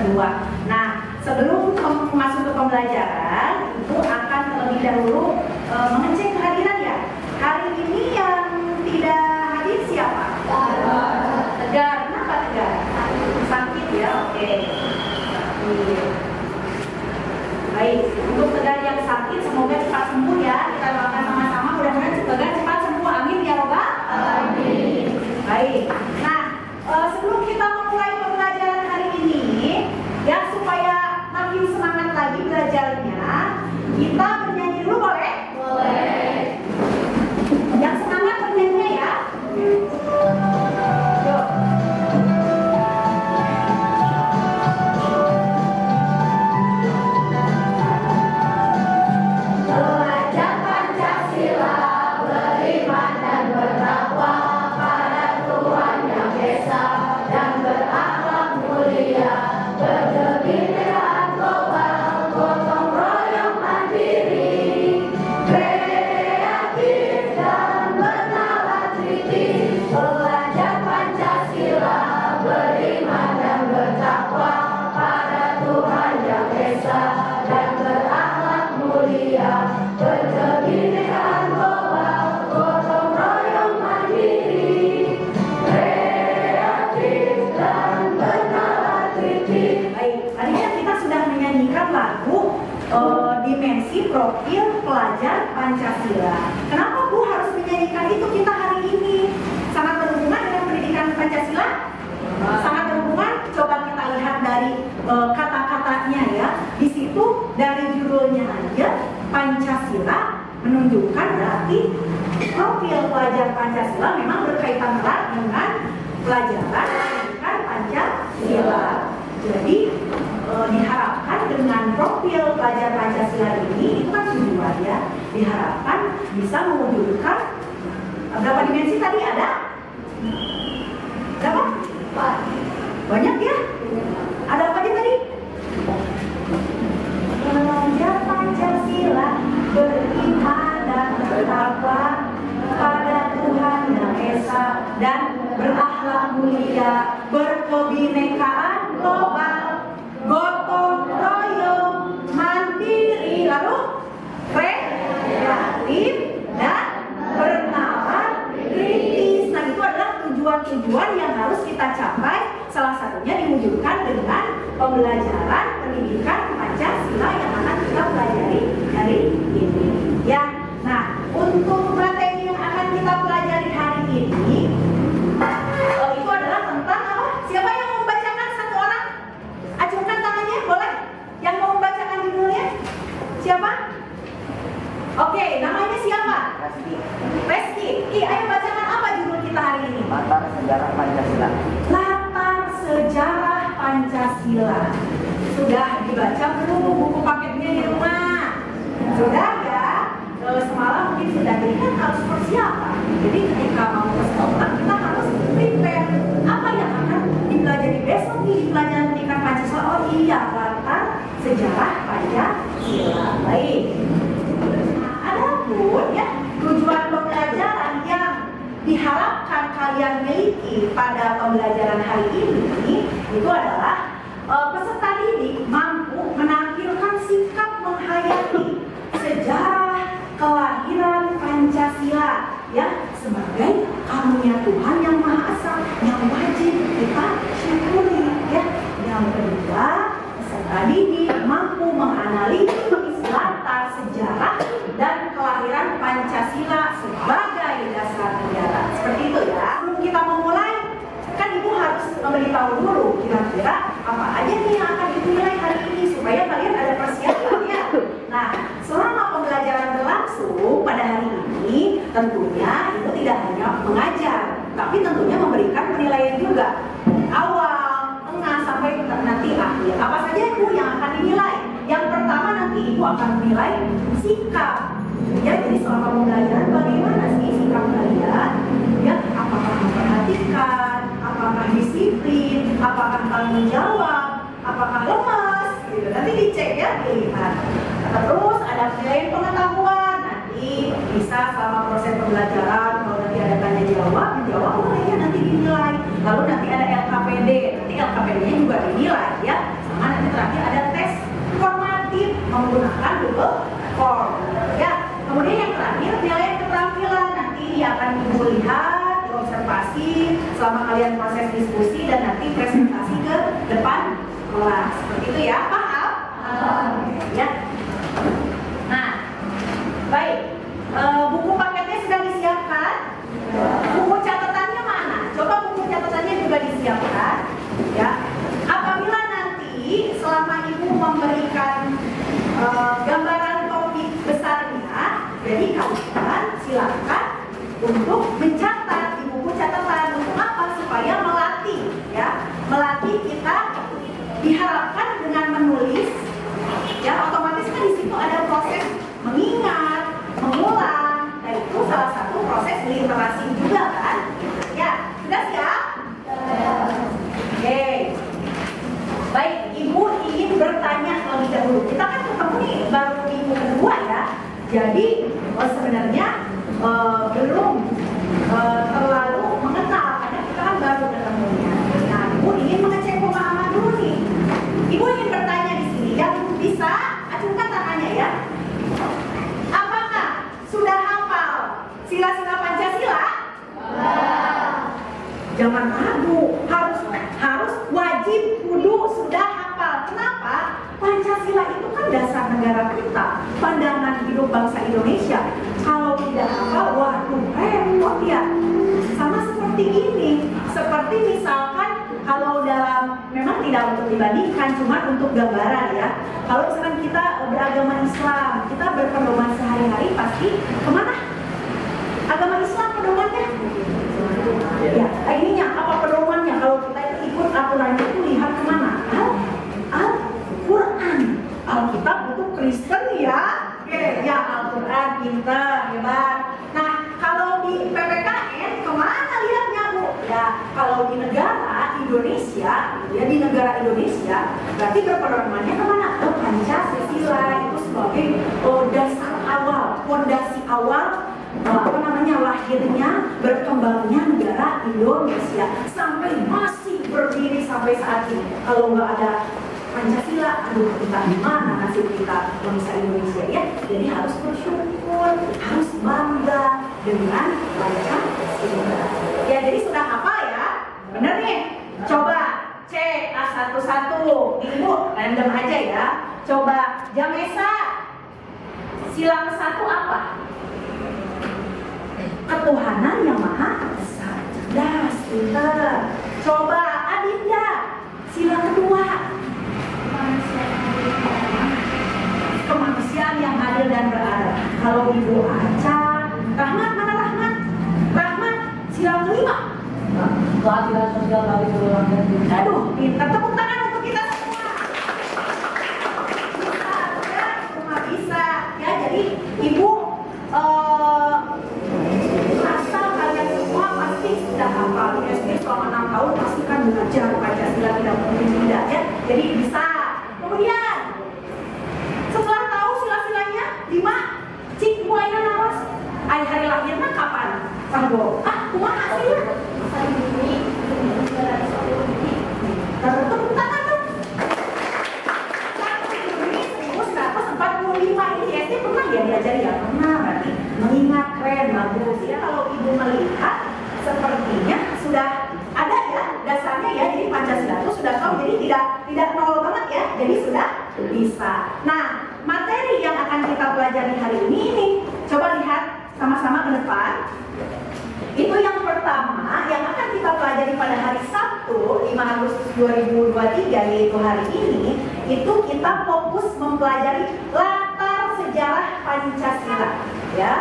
kedua. Nah, sebelum masuk ke pembelajaran, itu akan terlebih dahulu mengecek kehadiran ya. Hari ini yang tidak hadir siapa? Tegar. Kenapa Tegar? Sakit ya, oke. Baik, untuk Tegar yang sakit semoga cepat sembuh ya. Kita doakan sama-sama mudah-mudahan Tegar cepat sembuh. Amin ya Robbal Alamin. Baik. Nah, sebelum kita memulai pembelajaran hari ini, ya supaya makin semangat lagi belajarnya, kita bernyanyi dulu boleh? Boleh. Yang semangat bernyanyinya ya. Yuk. Belajar Pancasila, beriman dan bertakwa pada Tuhan Yang Esa, dan berakhlak mulia, berkebinekaan global, gotong royong mandiri, kreatif dan bernalar kritis. Belajar Pancasila, beriman dan bertakwa pada Tuhan Yang Esa, dan berakhlak mulia, berkebinekaan global, gotong royong mandiri, kreatif dan bernalar kritis. Baik, tadi kan kita sudah menyanyikan lagu dimensi profil pelajar Pancasila. Kenapa Bu harus menyanyikan itu kita hari ini? Sangat berhubungan dengan pendidikan Pancasila? Sangat berhubungan. Coba kita lihat dari kata-katanya ya. Di situ dari judulnya aja Pancasila menunjukkan berarti profil pelajar Pancasila memang berkaitan erat dengan pelajaran pendidikan Pancasila. Jadi diharapkan dengan profil pelajar Pancasila ini, itu kan tujuan ya, diharapkan bisa mewujudkan berapa dimensi tadi ada? Berapa? 4. Banyak ya? Ada apa aja tadi? Pelajar Pancasila beriman dan bertakwa pada Tuhan Yang Esa, dan berakhlak mulia, berkebinekaan global, gotong royong mandiri, lalu kreatif dan bernalar kritis. Nah, itu adalah tujuan-tujuan yang harus kita capai. Salah satunya diwujudkan dengan pembelajaran pendidikan Pancasila yang akan kita pelajari hari ini. Ya, nah untuk materi yang akan kita pelajari hari ini itu adalah tentang apa? Siapa yang mau membacakan satu orang? Acungkan tangannya, boleh? Yang mau membacakan judulnya? Siapa? Oke, namanya siapa? Reski. Ayo bacakan apa judul kita hari ini? Latar sejarah Pancasila. Latar sejarah Pancasila. Sudah dibaca belum buku paketnya di rumah? Sudah ya? Semalam mungkin sudah. Jadi kan harus persiapan. Jadi ketika mau ke sekolah kita harus prepare apa yang akan dipelajari besok nih di pelajaran pendidikan Pancasila. Oh iya, latar sejarah Pancasila. Baik. Nah, adapun ya tujuan pembelajaran yang diharapkan kalian miliki pada pembelajaran hari ini itu adalah peserta didik mampu menampilkan sikap menghayati sejarah kelahiran Pancasila ya sebagai karunia Tuhan yang Maha Esa yang wajib kita syukuri ya. Yang kedua, peserta didik mampu menganalisis latar sejarah dan kelahiran Pancasila sebagai dasar negara. Seperti itu ya. Sebelum kita memulai, kan Ibu harus memberitahu dulu kira-kira apa aja nih yang akan dinilai hari ini supaya kalian ada persiapan ya. Nah, selama pembelajaran berlangsung pada hari ini, tentunya itu tidak hanya mengajar, tapi tentunya memberikan penilaian juga. Awal, tengah, sampai nanti akhir. Apa saja Ibu yang akan dinilai? Yang pertama nanti Ibu akan menilai sikap. Ya, jadi selama pembelajaran bagaimana sih sikap kalian? Ya, apakah memperhatikan, apakah disiplin, apakah tanggung jawab, apakah lemas, gitu. Nanti dicek ya, dilihat. Terus ada penilaian pengetahuan. Nanti bisa selama proses pembelajaran, kalau nanti ada tanya jawab, dijawab boleh ya nanti dinilai. Lalu nanti ada LKPD, nanti LKPD-nya juga dinilai ya. perform. Ya, kemudian yang terakhir nilai keterampilan. Nanti akan Ibu lihat, observasi selama kalian proses diskusi dan nanti presentasi ke depan kelas. Seperti itu ya, paham? Ya. Nah, baik. Buku paketnya sudah disiapkan. Buku catatannya mana? Coba buku catatannya juga disiapkan. Ya. Apabila nanti selama Ibu memberikan gambaran topik besarnya, jadi kalian silakan untuk mencatat di buku catatan. Untuk apa? Supaya melatih, ya, melatih kita diharapkan dengan menulis, ya, otomatis kan di situ ada proses mengingat, mengulang, dan itu salah satu proses literasi juga kan? Ya, sudah siap? Oke. Baik, Ibu ingin bertanya terlebih dahulu. Kita kan ketemu nih baru minggu kedua ya. Jadi sebenarnya belum terlalu mengenal karena kita kan baru ketemunya. Nah, Ibu ingin mengecek pemahaman dulu nih. Ibu ingin bertanya di sini. Yang bisa acungkan tangannya ya. Apakah sudah hafal sila-sila Pancasila? Jangan ragu, harus wajib kudu sudah hafal. Kenapa? Pancasila itu kan dasar negara kita, pandangan hidup bangsa Indonesia. Kalau tidak hafal, waduh repot ya. Sama seperti ini, seperti misalkan kalau dalam, memang tidak untuk dibandingkan, cuma untuk gambaran ya. Kalau misalkan kita beragama Islam, kita berpedoman sehari-hari pasti kemana? Agama Islam pedomannya? Ya, ininya apa pedomannya? Kalau kita itu ikut aturannya itu lihat kemana? Al-Quran. Alkitab itu Kristen ya. Oke, ya Al-Quran pintar, hebat. Nah, kalau di PPKN kemana lihatnya Bu? Ya, kalau di negara Indonesia, ya di negara Indonesia, berarti berpedomannya kemana? Ke Pancasila itu sebagai dasar awal, fondasi awal. Lahirnya, berkembangnya negara Indonesia sampai masih berdiri sampai saat ini. Kalau nggak ada Pancasila, aduh kita gimana nasib kita bangsa Indonesia ya? Jadi harus bersyukur, harus bangga dengan Pancasila. Ya, jadi sudah hafal ya? Bener nih? Coba cek satu-satu. Ibu random aja ya. Coba Jamesa, sila ke-1 apa? Ketuhanan yang Maha Esa. Cerdas, pintar. Coba Adinda, sila kedua. Kemanusiaan yang adil dan beradab. Kalau Ibu Aca, Rahmat, mana Rahmat? Rahmat, sila kelima. Keadilan sosial bagi seluruh rakyat. Aduh, pintar. Tepuk tangan untuk kita semua. Bisa, semua bisa. Ya, jadi Ibu asal kalian semua pasti sudah hafal. Di SD selama 6 tahun pasti kan belajar Pancasila, tidak mungkin tidak ya. Jadi bisa. Kemudian setelah tahu sila-silanya 5, cik buaya nawas. Hari lahirnya kapan? Pahbo. Kumaha sih? Tepuk tangan dong. 1945 ini di SD pernah ya diajari ya? Pernah, berarti mengingat, keren, bagus ya. Kalau Ibu melihat sepertinya sudah ada ya dasarnya ya. Jadi Pancasila itu sudah tahu, jadi tidak nol banget ya. Jadi sudah bisa. Nah, materi yang akan kita pelajari hari ini coba lihat sama-sama ke depan. Itu yang pertama yang akan kita pelajari pada hari Sabtu 5 Agustus 2023, yaitu hari ini. Itu kita fokus mempelajari latar sejarah Pancasila ya.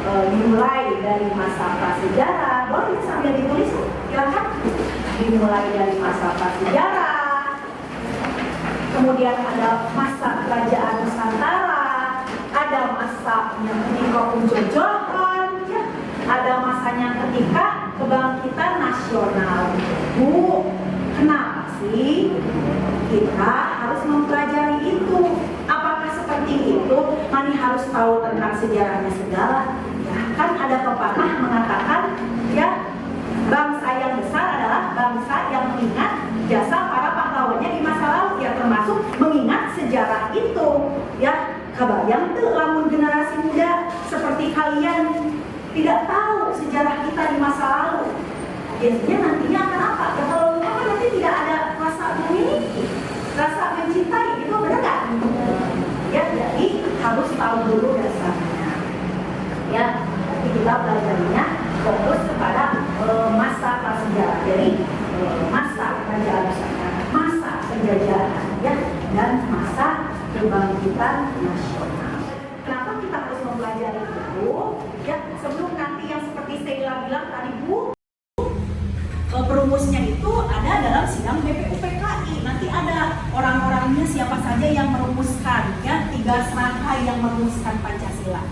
Dimulai dari masa prasejarah. Boleh sambil ditulis, silakan. Dimulai dari masa prasejarah, kemudian ada masa kerajaan Nusantara, ada masanya ketika penjajahan ya. Ada masanya ketika kebangkitan nasional. Bu, kenapa sih kita harus mempelajari itu? Apakah seperti itu? Mani harus tahu tentang sejarahnya segala. Ya, kan ada pepatah mengatakan ya, bangsa yang besar adalah bangsa yang mengingat jasa para pahlawannya di masa lalu, ya termasuk mengingat sejarah itu. Ya, Kabayang tuh lamun generasi muda seperti kalian tidak tahu sejarah kita di masa lalu. Biasanya nantinya akan apa? Ya kalau lupa kan nanti tidak ada rasa memiliki, rasa mencintai, itu benar nggak? Ya, jadi harus tahu dulu dasarnya. Ya, nanti kita belajarnya fokus kepada masa prasejarah. Jadi masa kerajaan Nusantara, masa penjajahan, ya, dan masa kebangkitan nasional. Kenapa kita harus mempelajari itu? Ya, sebelum nanti yang seperti Sheila bilang tadi, Bu, perumusnya itu ada dalam sidang BPUPKI. Nanti ada orang-orangnya siapa saja yang merumuskan, ya, 3 serangkai yang merumuskan Pancasila.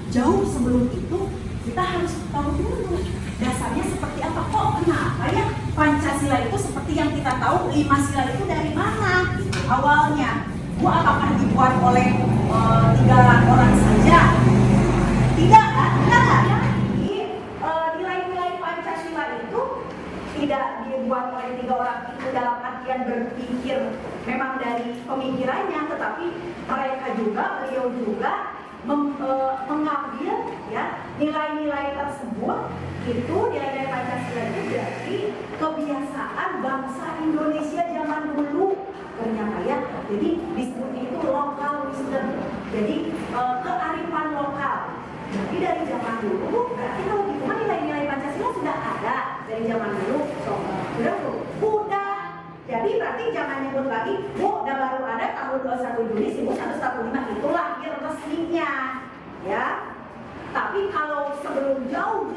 Jauh sebelum itu kita harus tahu dulu dasarnya seperti apa. Kok kenapa ya Pancasila itu seperti yang kita tahu 5 sila itu dari mana gitu, awalnya. Bu, apakah dibuat oleh 3 orang saja? Tidak kan? Enggak ya. Nilai-nilai Pancasila itu tidak dibuat oleh 3 orang itu dalam artian berpikir memang dari pemikirannya, tetapi mereka juga, beliau juga mengambil, ya, nilai-nilai tersebut itu, nilai-nilai Pancasila itu dari kebiasaan bangsa Indonesia zaman dulu. Ternyata ya, jadi disebutnya itu lokal wisdom, jadi kearifan lokal. Jadi dari zaman dulu, berarti kalau gitu nilai-nilai Pancasila sudah ada dari zaman dulu. Udah. Jadi berarti jangan nyebut lagi, Bu, udah baru ada tahun 21 Juli 1945 itu lahir resminya, ya. Tapi kalau sebelum jauh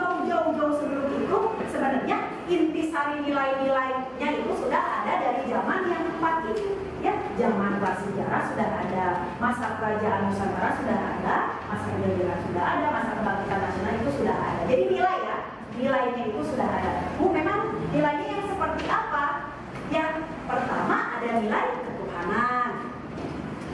sebelum itu, sebenarnya intisari nilai-nilainya itu sudah ada dari zaman yang tepat itu, ya. Zaman prasejarah sudah ada, masa kerajaan Nusantara sudah ada, masa penjajahan sudah ada, masa kebangkitan nasional itu sudah ada. Jadi nilai, ya, nilainya itu sudah ada. Bu, memang nilainya yang seperti apa? Yang pertama ada nilai ketuhanan,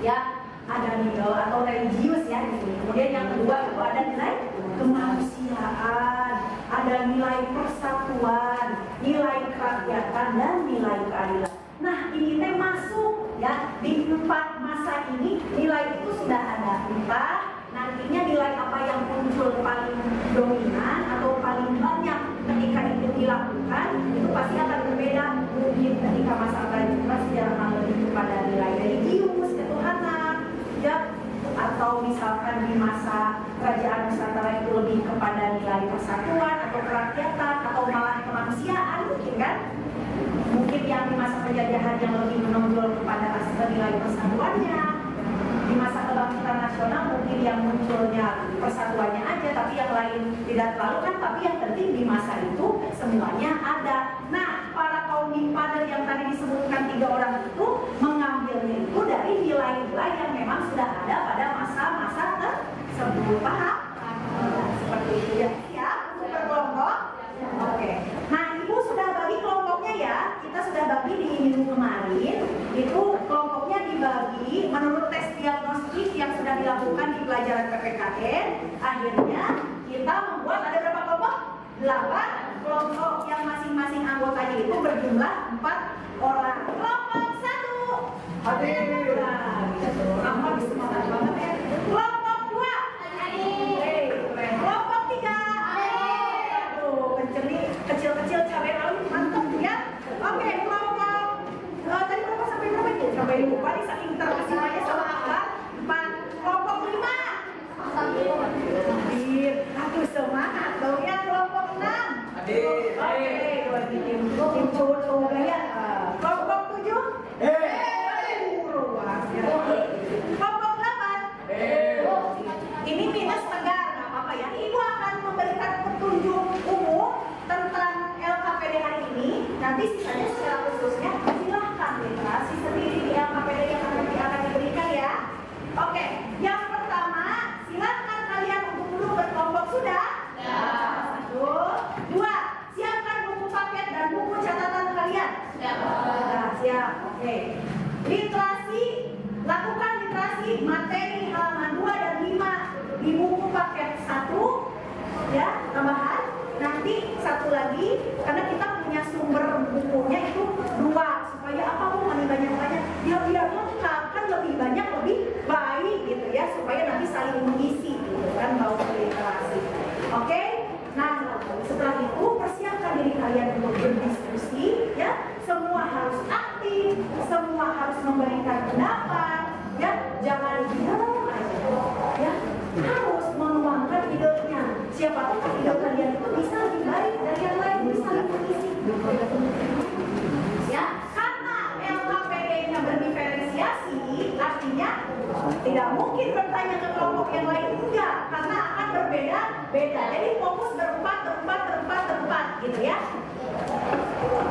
ya, ada nilai atau religius, ya, di sini. Kemudian yang kedua itu ada nilai kemanusiaan, ada nilai persatuan, nilai kerakyatan, dan nilai keadilan. Nah, ini teh masuk, ya, di 4 masa ini nilai itu sudah ada 4. Nantinya nilai apa yang muncul paling dominan atau paling banyak ketika itu dilakukan itu pasti akan berbeda. Mungkin ketika masa prasejarah lebih kepada nilai religius, ketuhanan, ya, atau misalkan di masa kerajaan Nusantara itu lebih kepada nilai persatuan atau kerakyatan atau malah kemanusiaan, mungkin kan? Mungkin yang di masa penjajahan yang lebih menonjol kepada nilai persatuannya. Di masa kebangkitan nasional mungkin yang munculnya persatuannya aja, tapi yang lain tidak terlalu kan. Tapi yang penting di masa itu semuanya ada. Nah, para founding father yang tadi disebutkan 3 orang itu mengambilnya itu dari nilai-nilai yang memang sudah ada pada masa-masa tersebut. Paham? Seperti itu, ya. Siap untuk berkelompok? Oke. Nah, Ibu sudah bagi kelompoknya, ya. Kita sudah bagi di minggu kemarin. Itu kelompoknya dibagi menurut tes diagnostik yang sudah dilakukan di pelajaran PPKN. Akhirnya kita membuat ada berapa kelompok? 8 kelompok yang masing-masing anggotanya itu berjumlah 4 orang. Kelompok 1 hadir. Kamu habis semangat banget, ya. Kelompok 2 hadir. Kelompok 3 hadir. Aduh, kecil-kecil cabai rawit mantap, ya. Oke, kelompok tadi berapa sampai berapa itu? Sampai lupa nih saking terkesipannya sama akar. 4. Kelompok 5 hadir. Aduh, semangat dong, ya. Kelompok 6 hadir. Oke, buat tim cowok ya. Kelompok 7 luas, ya. Kelompok 8 ini minus tegar, nggak apa-apa, ya. Ibu akan memberikan petunjuk umum tentang LKPD hari ini. Nanti sisanya secara khususnya silahkan literasi sendiri di LKPD yang nanti akan diberikan, ya. Oke, yang pertama silahkan kalian untuk duduk berkelompok. Sudah? Ya. 1, 2, siapkan buku paket dan buku catatan kalian. Siap. Siap. Oke. Literasi, lakukan literasi materi halaman 2 dan 5 di buku paket 1, ya, tambahan. Nanti 1 lagi, karena kita punya sumber bukunya itu 2, supaya apa, Bu, banyak-banyak, ya, biar lengkap, kan lebih banyak lebih baik gitu, ya. berpendapat, ya jangan diam aja, ya harus menuangkan idenya. Siapa tahu ide kalian itu bisa lebih baik dari yang lain, bisa lebih mengisi. Ya, karena LKPD-nya berdiferensiasi, artinya tidak mungkin bertanya ke kelompok yang lain, enggak, karena akan berbeda-beda. Jadi fokus berempat, gitu ya.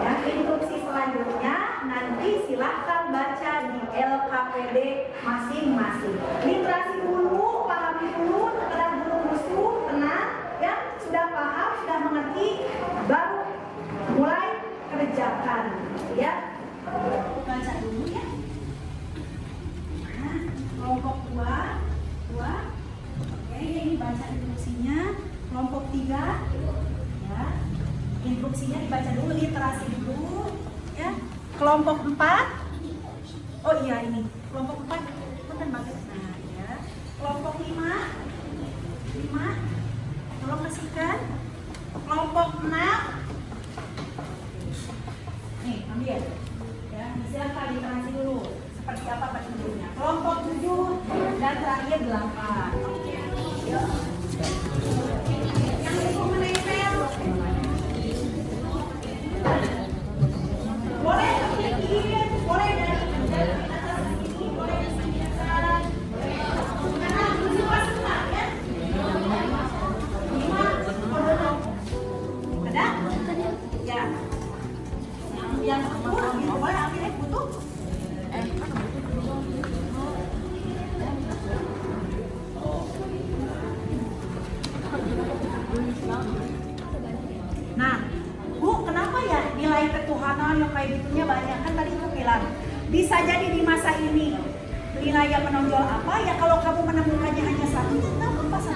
Ya, instruksi selanjutnya nanti silahkan baca di LKPD masing-masing. Literasi dulu, pahami dulu, setelah dulu musuh, tenang, ya sudah paham, sudah mengerti, baru mulai kerjakan, ya. Baca dulu ya. Nah, kelompok 2, oke, ini baca instruksinya. Kelompok 3, ya. Instruksinya dibaca dulu, literasi dulu, ya. Kelompok 4, oh iya ini, kelompok 4, bukan banget. Nah, ya. Kelompok 5, tolong kasihkan. Kelompok 6, nih ambil, ya. Silakan literasi dulu, seperti apa petunjuknya. Kelompok 7 dan terakhir 8. Oke, ya. Yang itu menempel. Boleh sedikit, boleh dari atas sini, boleh dari atas. Karena tujuh pasukan ya. 5, ada? Ya. Yang butuh, boleh ambil butuh. Nah, Bu, kenapa ya nilai ketuhanan yang kayak gitunya banyak? Kan tadi aku bilang, bisa jadi di masa ini nilai yang menonjol apa ya, kalau kamu menemukannya hanya satu, kenapa pas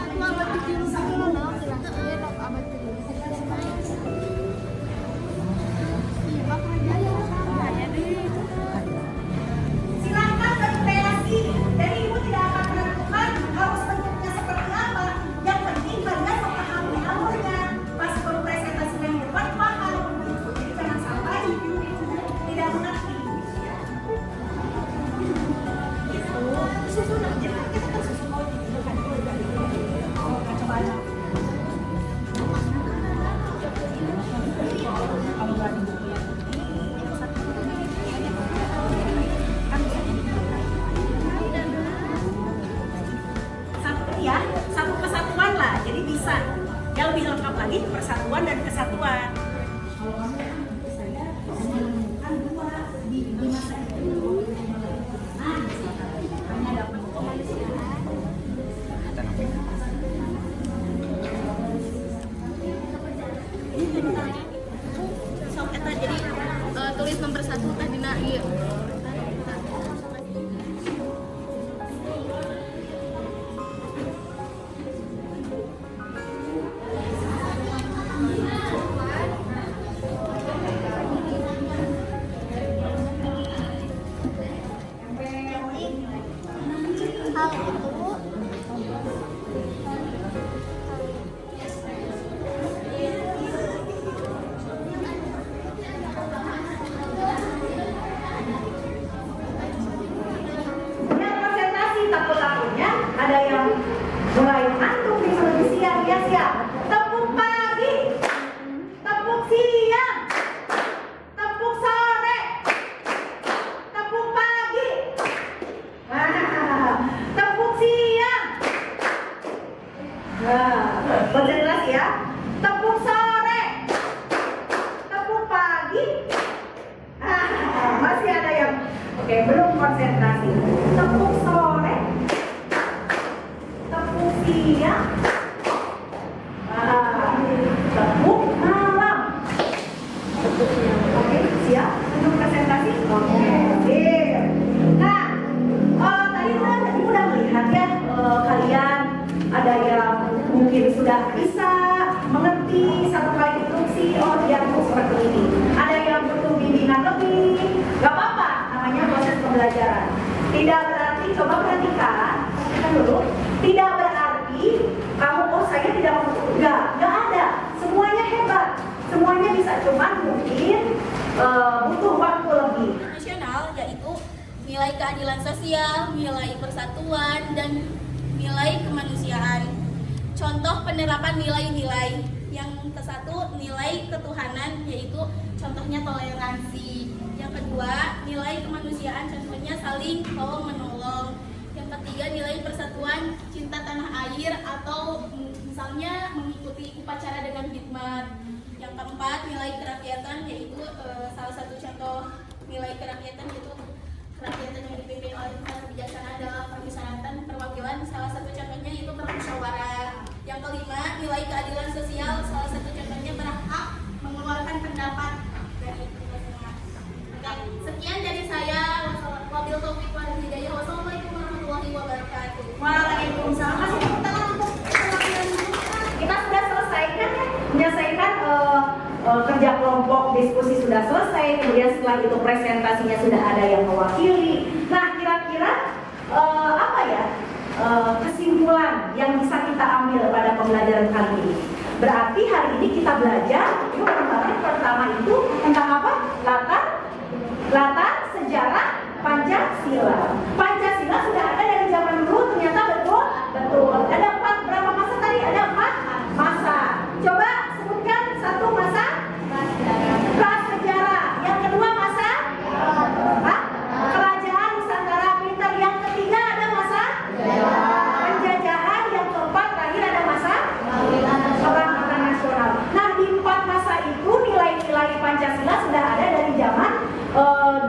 silakan berkreasi, jadi ibu tidak akan menentukan harus bentuknya seperti apa. Yang penting kalian memahami alurnya. Pas presentasinya di depan paham. Jadi jangan sampai tidak mengerti. Itu susunan. Jadi kita kan susun gitu kan. Oh, kaca-kaca. Kalau nggak di buku ya. Ya, satu kesatuan lah, jadi bisa yang lebih lengkap lagi persatuan dan kesatuan. Kalau kamu saya menemukan 2 di masa itu, nah hanya dapat sok eta jadi tulis nomor 1 teh dina ieu. takut-takutnya ada yang mulai ngantuk di seluruh siang, ya siap. Tepuk pagi, tepuk siang, tepuk sore, tepuk pagi, tepuk siang. Nah, konsentrasi ya. Tepuk sore, tepuk pagi. Masih ada yang oke, belum konsentrasi. Tepuk sore, tepuk siang, tepuk malam. Oke, siap untuk presentasi? Oke, sip. Nah, tadi udah melihat ya, kalian ada yang mungkin sudah bisa mengerti satu kali instruksi, oh dia tuh seperti ini. Ada yang butuh bimbingan lebih, gak apa-apa, namanya proses pembelajaran. Tidak berarti, coba perhatikan dulu, tidak berarti kamu, oh saya tidak mampu, gak ada. Semuanya hebat, semuanya bisa, cuman mungkin butuh waktu lebih. Nasional yaitu nilai keadilan sosial, nilai persatuan, dan nilai kemanusiaan. Contoh penerapan nilai-nilai. Yang ke-1, nilai ketuhanan, yaitu contohnya toleransi. Yang kedua, nilai kemanusiaan, contohnya saling tolong-menolong. Yang ketiga, nilai persatuan, cinta tanah air, atau misalnya mengikuti upacara dengan hikmat. Yang keempat, nilai kerakyatan, yaitu salah satu contoh nilai kerakyatan yaitu kerakyatan yang dipimpin oleh kebijaksanaan dalam permusyawaratan perwakilan. Salah satu contohnya itu bermusyawarah. Yang kelima, nilai keadilan sosial, salah satu contohnya berhak mengeluarkan pendapat dari kita semua. Sekian dari saya. Wabil taufiq wal hidayah. Wassalamualaikum warahmatullahi wabarakatuh. Waalaikumsalam. Masih tepuk tangan untuk penampilan kita sudah selesai kan ya? Menyelesaikan kerja kelompok, diskusi sudah selesai. Kemudian setelah itu presentasinya sudah ada yang mewakili. Nah, kira-kira apa ya kesimpulan yang bisa kita ambil pada pembelajaran kali ini? Berarti hari ini kita belajar itu pertama itu tentang apa? Latar sejarah Pancasila. Pancasila sudah ada dari zaman dulu, ternyata betul. Ada berapa masa tadi? Ada 4 masa. Coba sebutkan satu masa prasejarah. Yang kedua masa kerajaan Nusantara Pintar. Yang ketiga ada masa penjajahan. Yang keempat terakhir ada masa perang nasional. Nah, di 4 masa itu nilai-nilai Pancasila sudah ada dari zaman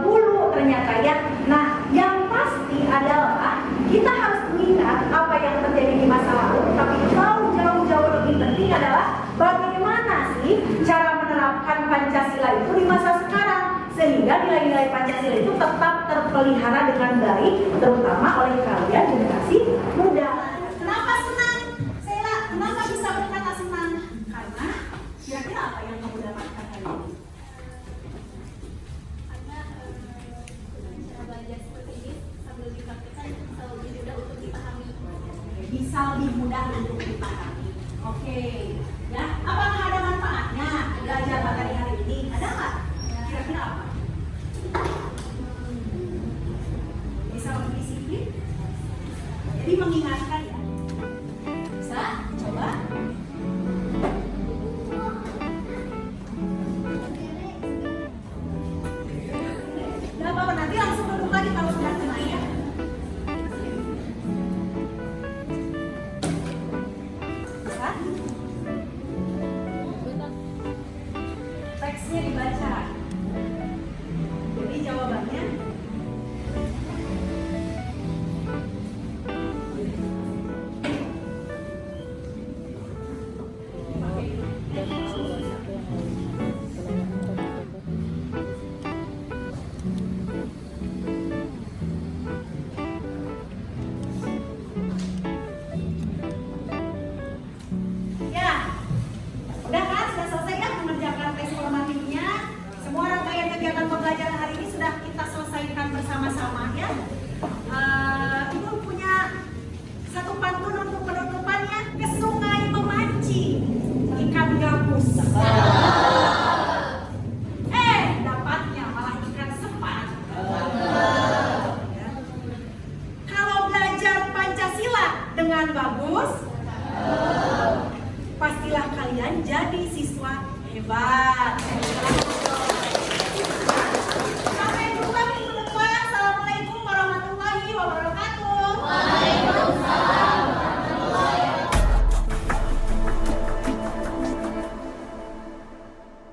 dulu ternyata ya. Nah, yang pasti adalah kita harus mengingat apa yang terjadi di masa lalu, tapi jauh lebih penting adalah bagaimana sih cara menerapkan Pancasila itu di masa sekarang sehingga nilai-nilai Pancasila itu tetap terpelihara dengan baik, terutama oleh kalian generasi muda. Kenapa senang? Sheila, kenapa bisa berkata senang? Karena kira-kira apa yang kamu dapatkan hari ini? Bisa lebih mudah untuk dipahami. Oke, ya. Apakah ada manfaatnya belajar materi hari ini? Ada nggak? Kira-kira apa? Bisa lebih disiplin. Jadi mengingatkan